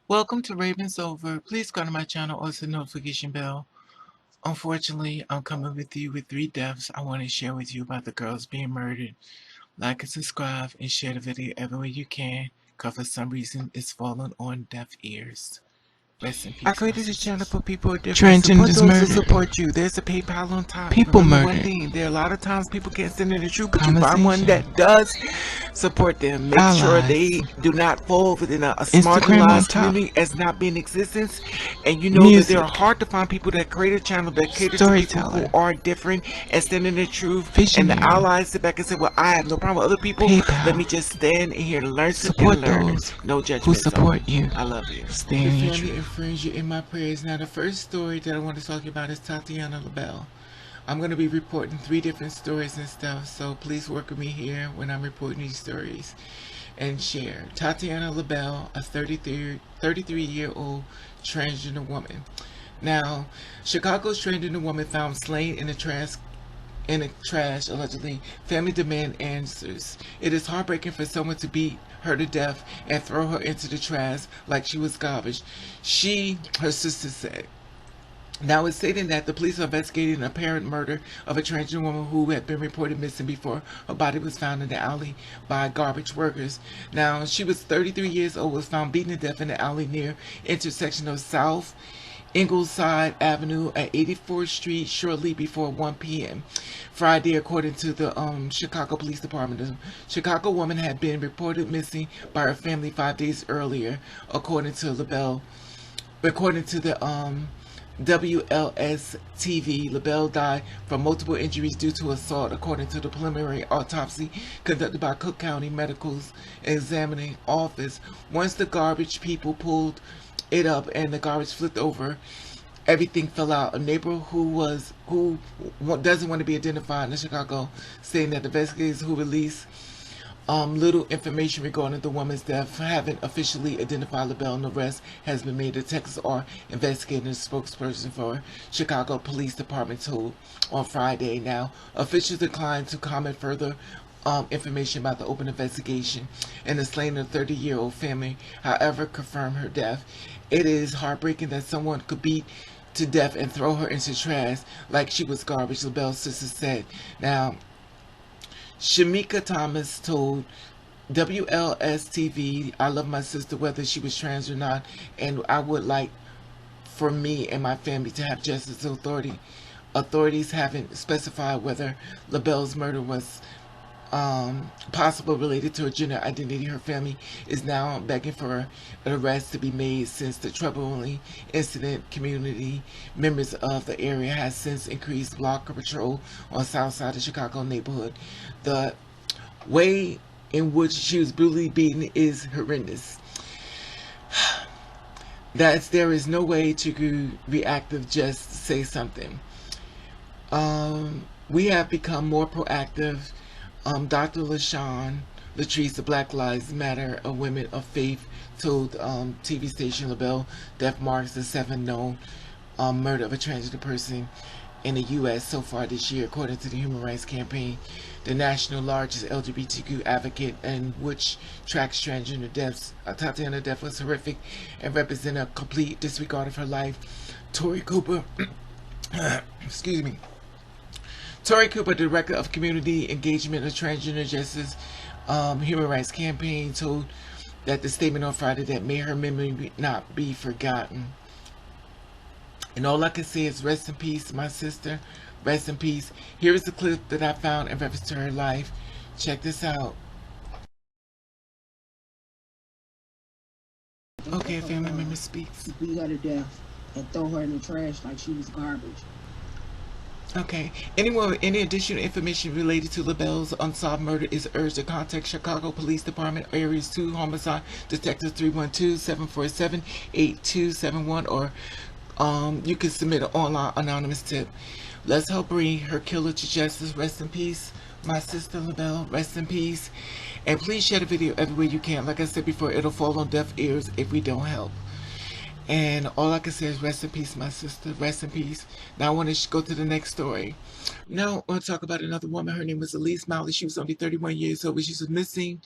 Welcome to Ravens Over. Please go to my channel, also notification bell. Unfortunately, I'm coming with you with 3 deaths I want to share with you about the girls being murdered. Like and subscribe and share the video everywhere you can, because for some reason it's falling on deaf ears. Rest in peace. I created this channel for people with different support those who support you. There's a PayPal on top. People remember one thing, there are a lot of times people can't send in the truth, but you find one that does support them. Make sure they do not fall within a marginalized community as not being in existence. And you know that there are hard to find people that create a channel that cater to people who are different and stand in the truth. And the allies sit back and say, well, I have no problem with other people. Let me just stand in here to learn something and learn. No judgment. Who support you. I love you. Stay in your family and friends, you're in my prayers. Now, the first story that I want to talk about is Tatiana Labelle. I'm going to be reporting 3 different stories and stuff, so please work with me here when I'm reporting these stories and share. Tatiana Labelle, a 33-year-old transgender woman. Now, Chicago's transgender woman found slain in the trash, allegedly. Family demand answers. It is heartbreaking for someone to beat her to death and throw her into the trash like she was garbage, her sister said. Now, it's stating that the police are investigating an apparent murder of a transgender woman who had been reported missing before her body was found in the alley by garbage workers. Now, she was 33 years old, was found beaten to death in the alley near intersection of South Ingleside Avenue at 84th Street shortly before 1 p.m. Friday, according to the Chicago Police Department. The Chicago woman had been reported missing by her family 5 days earlier, according to Labelle. According to the WLS-TV, Labelle died from multiple injuries due to assault, according to the preliminary autopsy conducted by Cook County Medical's examining office. Once the garbage people pulled it up and the garbage flipped over, everything fell out. A neighbor who doesn't want to be identified in Chicago, saying that the investigators who released little information regarding the woman's death haven't officially identified Labelle, and the arrest has been made. The Texas R investigating spokesperson for Chicago Police Department told on Friday. Now, officials declined to comment further information about the open investigation and the slaying of the 30-year-old family, however, confirmed her death. It is heartbreaking that someone could beat to death and throw her into trash like she was garbage, Labelle's sister said. Now, Shamika Thomas told WLS-TV, I love my sister whether she was trans or not, and I would like for me and my family to have justice. Authorities haven't specified whether Labelle's murder was possible related to her gender identity. Her family is now begging for an arrest to be made since the troubling incident. Community members of the area has since increased block patrol on south side of Chicago neighborhood. The way in which she was brutally beaten is horrendous. There is no way to be reactive, just say something. We have become more proactive. Dr. LaShawn Latrice, the Black Lives Matter, a women of faith, told TV station Labelle death marks the 7th known murder of a transgender person in the U.S. so far this year, according to the Human Rights Campaign, the national largest LGBTQ advocate, and which tracks transgender deaths. Tatiana's death was horrific and represented a complete disregard of her life. Tori Cooper, excuse me. Tori Cooper, Director of Community Engagement of Transgender Justice Human Rights Campaign, told that the statement on Friday that may her memory not be forgotten. And all I can say is rest in peace, my sister. Rest in peace. Here is the clip that I found in reference to her life. Check this out. Okay, family member speaks. Beat her to death and throw her in the trash like she was garbage. Okay. Any additional information related to Labelle's unsolved murder is urged to contact Chicago Police Department Areas 2 Homicide Detective 312-747-8271, or you can submit an online anonymous tip. Let's help bring her killer to justice. Rest in peace, my sister Labelle. Rest in peace. And please share the video everywhere you can. Like I said before, it'll fall on deaf ears if we don't help. And all I can say is rest in peace, my sister. Rest in peace. Now I want to go to the next story. Now I want to talk about another woman. Her name was Elise Mallory. She was only 31 years old, but she's a missing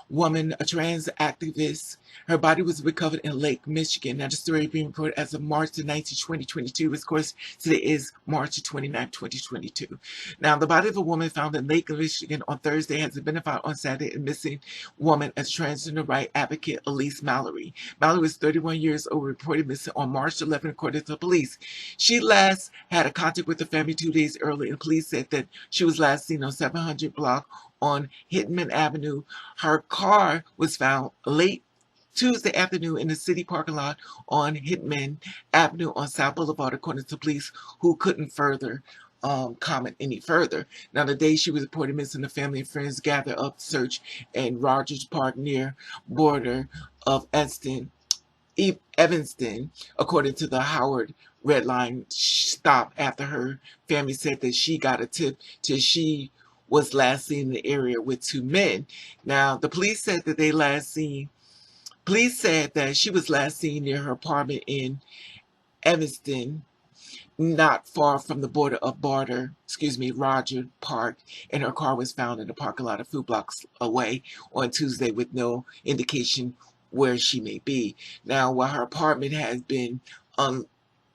woman, a trans activist. Her body was recovered in Lake Michigan. Now the story being reported as of March the 19th, 2022. Of course, today is March the 29th, 2022. Now the body of a woman found in Lake Michigan on Thursday has been identified on Saturday a missing woman as transgender right advocate Elise Mallory. Mallory was 31 years old, reported missing on March 11th, according to the police. She last had a contact with the family 2 days earlier, and police said that she was last seen on 700 block on Hitman Avenue. Her car was found late Tuesday afternoon in the city parking lot on Hitman Avenue on South Boulevard, according to police, who couldn't further comment any further. Now, the day she was reported missing, the family and friends gathered up search in Rogers Park near border of Evanston, according to the Howard Red Line stop after her family said that she got a tip till she was last seen in the area with two men. Now, the police said that police said that she was last seen near her apartment in Evanston, not far from the border of Roger Park, and her car was found in the parking lot a few blocks away on Tuesday with no indication where she may be. Now, while her apartment had been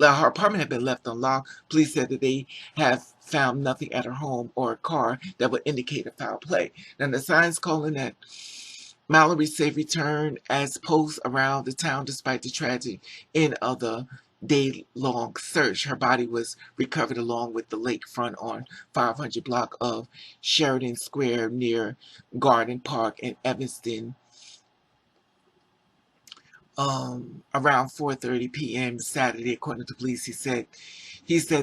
left unlocked, police said that they have found nothing at her home or a car that would indicate a foul play. Now, the signs calling that Mallory's safe return as posts around the town despite the tragic end of the day-long search. Her body was recovered along with the lakefront on 500 block of Sheridan Square near Garden Park in Evanston around 4:30 p.m. Saturday, according to police. He said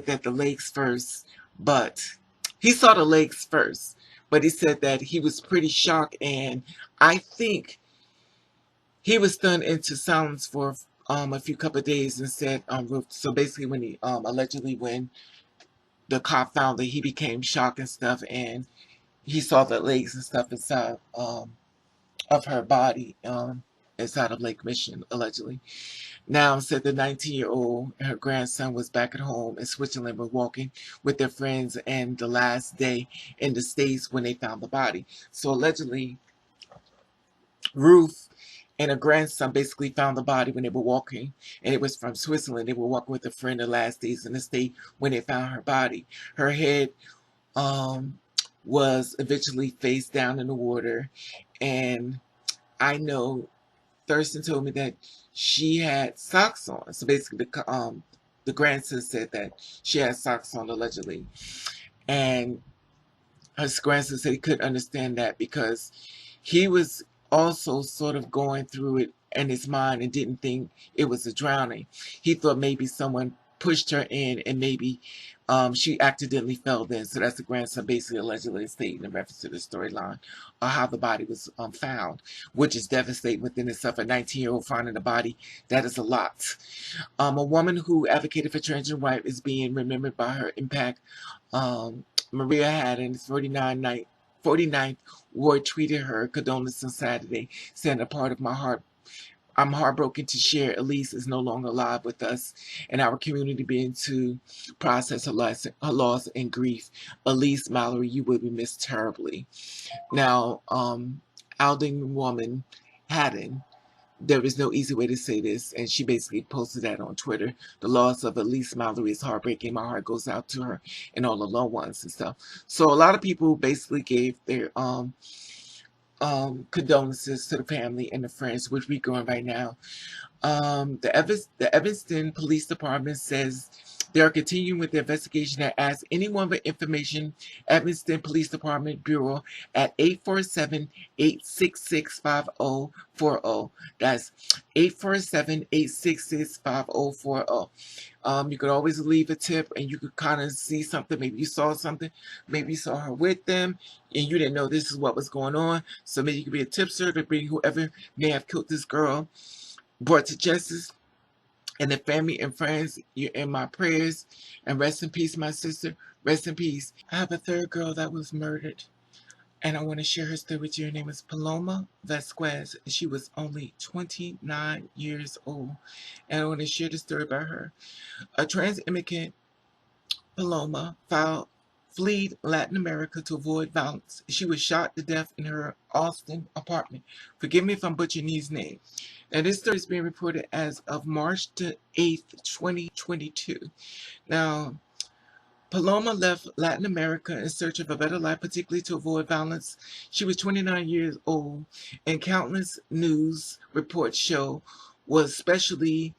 that the lakes first, but he saw the lakes first, but he said that he was pretty shocked, and I think he was stunned into silence for a few couple of days and said so basically when he allegedly when the cop found that he became shocked and stuff, and he saw the legs and stuff inside of her body inside of Lake Michigan, allegedly. Now, said the 19-year-old and her grandson was back at home in Switzerland, were walking with their friends, and the last day in the States when they found the body. So allegedly, Ruth and her grandson basically found the body when they were walking, and it was from Switzerland. They were walking with a friend the last days in the state when they found her body. Her head was eventually face down in the water, and I know Thurston told me that she had socks on. So basically, the grandson said that she had socks on allegedly, and her grandson said he couldn't understand that because he was also sort of going through it in his mind and didn't think it was a drowning. He thought maybe someone pushed her in and maybe she accidentally fell in. So that's the grandson basically allegedly stating in reference to the storyline of how the body was found, which is devastating within itself. A 19-year-old finding a body, that is a lot. A woman who advocated for transgender rights is being remembered by her impact. Maria Haddon, 49th Ward, tweeted her condolences on Saturday, saying, "A part of my heart. I'm heartbroken to share Elise is no longer alive with us, and our community being to process her loss and grief. Elise Mallory, you will be missed terribly." Now, Alding woman Haddon, there is no easy way to say this, and she basically posted that on Twitter. "The loss of Elise Mallory is heartbreaking. My heart goes out to her and all the loved ones and stuff." So a lot of people basically gave their condolences to the family and the friends, which we're going right now. The Evanston Police Department says they are continuing with the investigation that asks anyone with information. Evanston Police Department Bureau at 847-866-5040. That's 847-866-5040. You could always leave a tip and you could kind of see something. Maybe you saw something. Maybe you saw her with them and you didn't know this is what was going on. So maybe you could be a tipster to bring whoever may have killed this girl brought to justice. And the family and friends, you're in my prayers. And rest in peace, my sister. Rest in peace. I have a third girl that was murdered. and I want to share her story with you. Her name is Paloma Vasquez, and she was only 29 years old. And I want to share the story about her. A trans immigrant, Paloma, fled Latin America to avoid violence. She was shot to death in her Austin apartment. Forgive me if I'm butchering these names. Now, this story is being reported as of March the 8th, 2022. Now, Paloma left Latin America in search of a better life, particularly to avoid violence. She was 29 years old, and countless news reports show was especially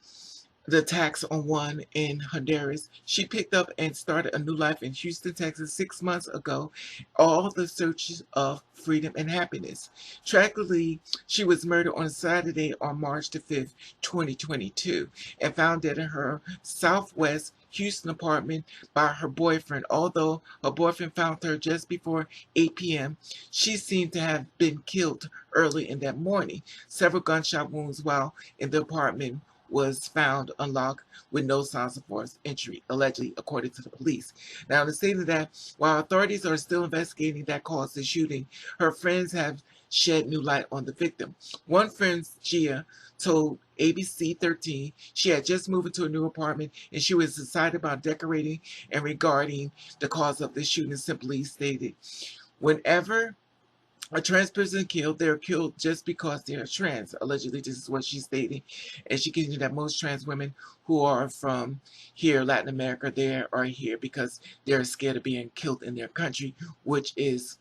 the attacks on one in Honduras. She picked up and started a new life in Houston, Texas 6 months ago, all the searches of freedom and happiness. Tragically, she was murdered on Saturday on March the 5th, 2022, and found dead in her southwest Houston apartment by her boyfriend. Although her boyfriend found her just before 8 p.m., she seemed to have been killed early in that morning. Several gunshot wounds while in the apartment was found unlocked with no signs of forced entry, allegedly, according to the police. Now, in stating that while authorities are still investigating that caused the shooting, her friends have shed new light on the victim. One friend, Gia, told ABC 13 she had just moved into a new apartment and she was excited about decorating, and regarding the cause of the shooting, simply stated, "Whenever a trans person killed, they're killed just because they're trans." Allegedly, this is what she stated. And she continued that most trans women who are from here, Latin America, they are here because they're scared of being killed in their country, which is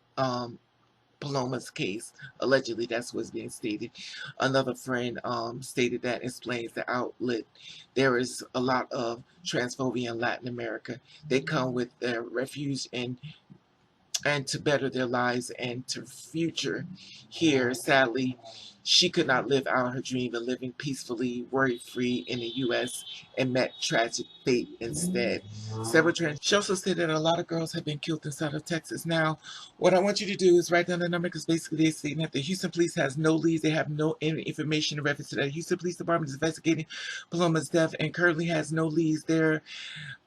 Paloma's case. Allegedly, that's what's being stated. Another friend stated that explains the outlet. There is a lot of transphobia in Latin America. They come with their refuge and to better their lives and to future here. Sadly, she could not live out her dream of living peacefully, worry-free in the U.S. and met tragic fate instead. She also said that a lot of girls have been killed inside of Texas. Now, what I want you to do is write down the number, because basically they're saying that the Houston police has no leads. They have no information in reference to that. Houston Police Department is investigating Paloma's death and currently has no leads. There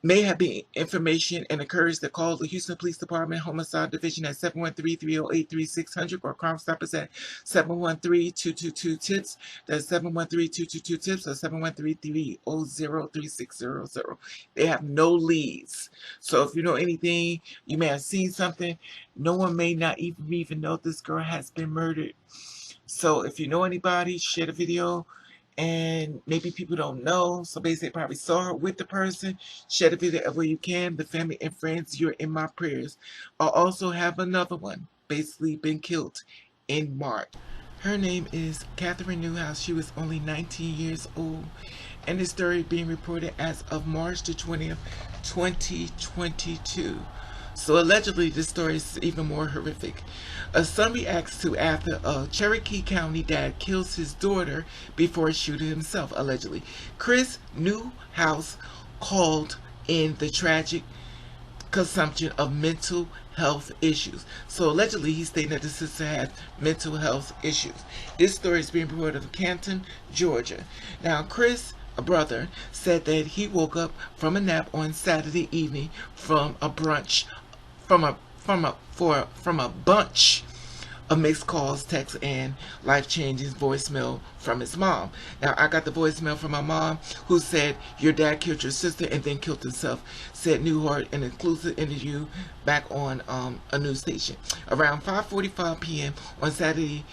may have been information and encourage to call the Houston Police Department Homicide Division at 713-308-3600 or Crime Stoppers at 713-222-TIPS. That's 713-222-TIPS or 713-300-3600. They have no leads. So if you know anything, you may have seen something. No one may not even know this girl has been murdered. So if you know anybody, share the video. And maybe people don't know, so basically they probably saw her with the person. Share the video where you can. The family and friends, you're in my prayers. I also have another one, basically been killed in March. Her name is Katherine Newhouse. She was only 19 years old. And this story being reported as of March the 20th, 2022. So allegedly, this story is even more horrific. A son reacts to after a Cherokee County dad kills his daughter before shooting himself, allegedly. Chris Newhouse called in the tragic consumption of mental health issues. So allegedly, he's stating that the sister had mental health issues. This story is being reported of Canton, Georgia. Now, Chris, a brother, said that he woke up from a nap on Saturday evening from a bunch of mixed calls, texts, and life-changing voicemail from his mom. Now, I got the voicemail from my mom, who said, "Your dad killed your sister and then killed himself," said Newhart in an exclusive interview back on a news station. Around 5:45 p.m. on Saturday,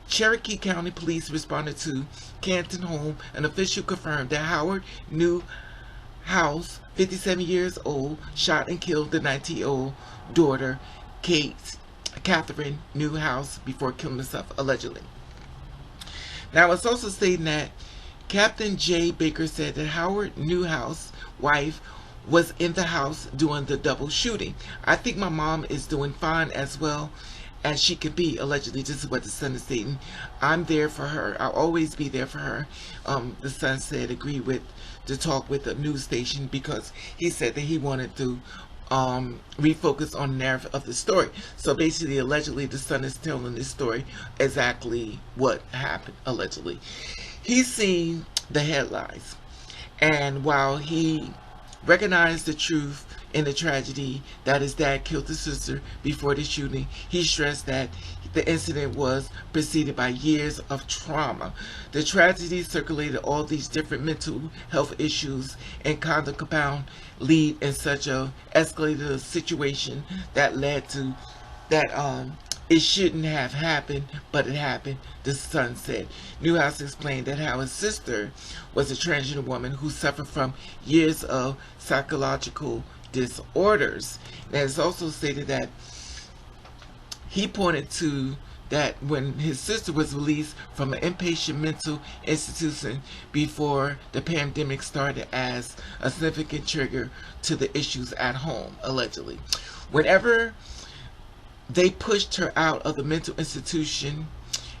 Cherokee County Police responded to Canton home. An official confirmed that Howard Newhouse, 57 years old, shot and killed the 19-year-old daughter, Katherine Newhouse, before killing himself, allegedly. Now, it's also stating that Captain J. Baker said that Howard Newhouse's wife was in the house doing the double shooting. "I think my mom is doing fine as well as she could be," allegedly. This is what the son is stating. "I'm there for her. I'll always be there for her." The son said agree with to talk with the news station because he said that he wanted to refocus on the narrative of the story. So basically, allegedly, the son is telling this story exactly what happened, allegedly. He's seen the headlines, and while he recognized the truth in the tragedy that his dad killed his sister before the shooting. He stressed that the incident was preceded by years of trauma. The tragedy circulated all these different mental health issues and kind of compound lead in such a escalated situation that led to that it shouldn't have happened, but it happened, the son said. Newhouse explained that how his sister was a transgender woman who suffered from years of psychological disorders. And it's also stated that he pointed to that when his sister was released from an inpatient mental institution before the pandemic started as a significant trigger to the issues at home, allegedly. Whenever they pushed her out of the mental institution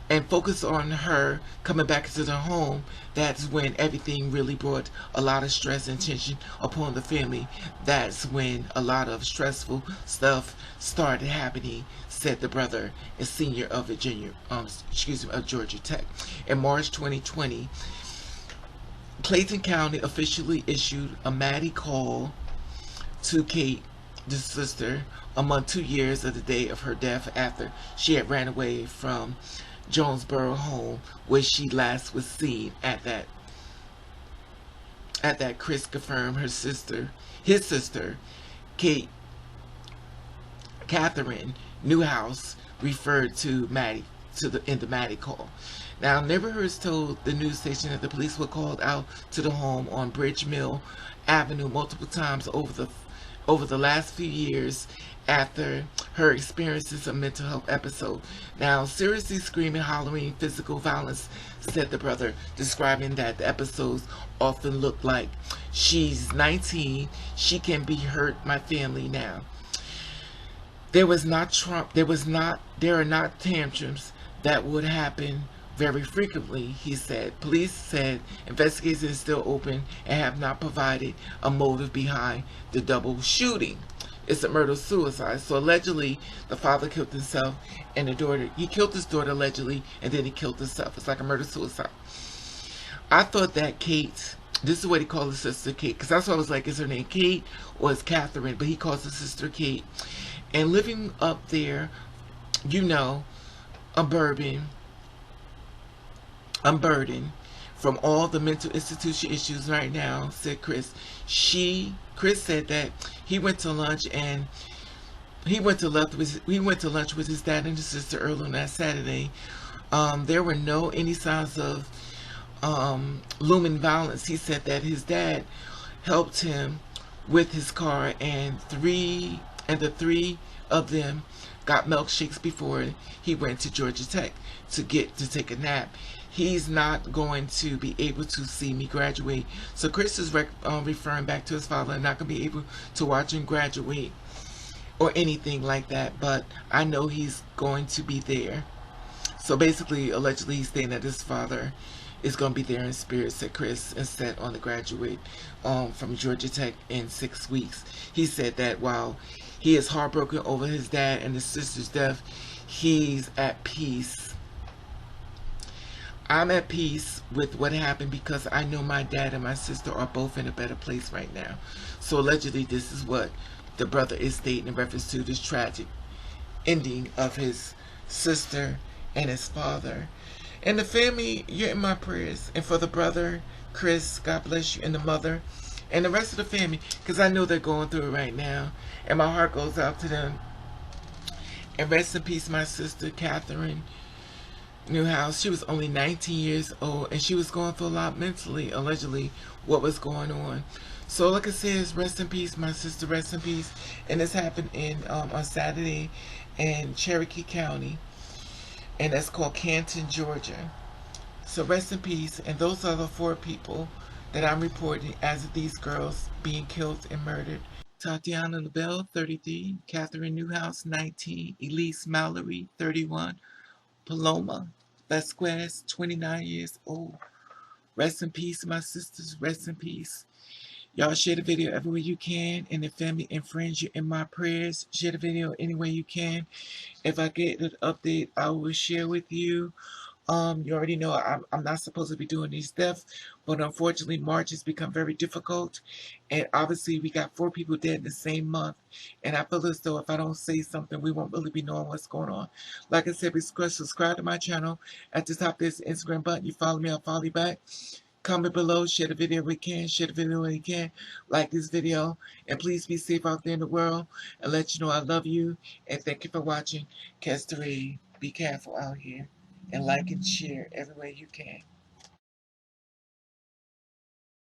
and focused on her coming back into the home, that's when everything really brought a lot of stress and tension upon the family. That's when a lot of stressful stuff started happening, said the brother, a senior of of Georgia Tech. In March 2020, Clayton County officially issued a Maddie call to Kate, the sister, a month 2 years of the day of her death after she had ran away from Jonesboro home where she last was seen. At that, Chris confirmed his sister, Kate, Katherine Newhouse, referred to Maddie in the Maddie call. Now, neighbors told the news station that the police were called out to the home on Bridge Mill Avenue multiple times over the last few years after her experiences a mental health episode. Now, seriously screaming, hollering, physical violence, said the brother, describing that the episodes often look like she's 19, she can be hurt my family now. There are not tantrums that would happen very frequently, he said. Police said investigations are still open and have not provided a motive behind the double shooting. It's a murder-suicide. So allegedly, the father killed himself and the daughter, he killed his daughter allegedly, and then he killed himself. It's like a murder-suicide. I thought that Kate, this is what he called his sister Kate, because that's why I was like, is her name Kate or is Catherine? But he calls his sister Kate. And living up there, I'm burdened from all the mental institution issues right now, said Chris. Chris said that he went to lunch with his dad and his sister early on that Saturday. There were any signs of looming violence. He said that his dad helped him with his car, and the three of them got milkshakes before he went to Georgia Tech to take a nap. He's not going to be able to see me graduate. So Chris is referring back to his father, not going to be able to watch him graduate or anything like that, but I know he's going to be there. So basically, allegedly, he's saying that his father is going to be there in spirit, said Chris, and set on the graduate from Georgia Tech in 6 weeks. He said that while he is heartbroken over his dad and his sister's death, he's at peace. I'm at peace with what happened because I know my dad and my sister are both in a better place right now. So allegedly, this is what the brother is stating in reference to this tragic ending of his sister and his father. And the family, you're in my prayers. And for the brother, Chris, God bless you, and the mother, and the rest of the family, because I know they're going through it right now. And my heart goes out to them. And rest in peace, my sister, Katherine Newhouse. She was only 19 years old, and she was going through a lot mentally, allegedly, what was going on. So, like I said, rest in peace, my sister, rest in peace. And this happened on Saturday in Cherokee County, and that's called Canton, Georgia. So rest in peace. And those are the 4 people that I'm reporting as of these girls being killed and murdered. Tatiana Labelle, 33. Katherine Newhouse, 19. Elise Mallory, 31. Paloma Vasquez, 29 years old. Rest in peace, my sisters. Rest in peace. Y'all share the video everywhere you can. And the family and friends, you're in my prayers. Share the video any way you can. If I get an update, I will share with you. You already know I'm not supposed to be doing these deaths, but unfortunately March has become very difficult, and obviously we got 4 people dead in the same month, and I feel as though if I don't say something, we won't really be knowing what's going on. Like I said, be subscribe to my channel. At the top there's the Instagram button. You follow me, I'll follow you back. Comment below, share the video if you can, share the video when you can, like this video, and please be safe out there in the world, and let you know I love you, and thank you for watching. Catch the rain. Be careful out here, and like and share everywhere you can.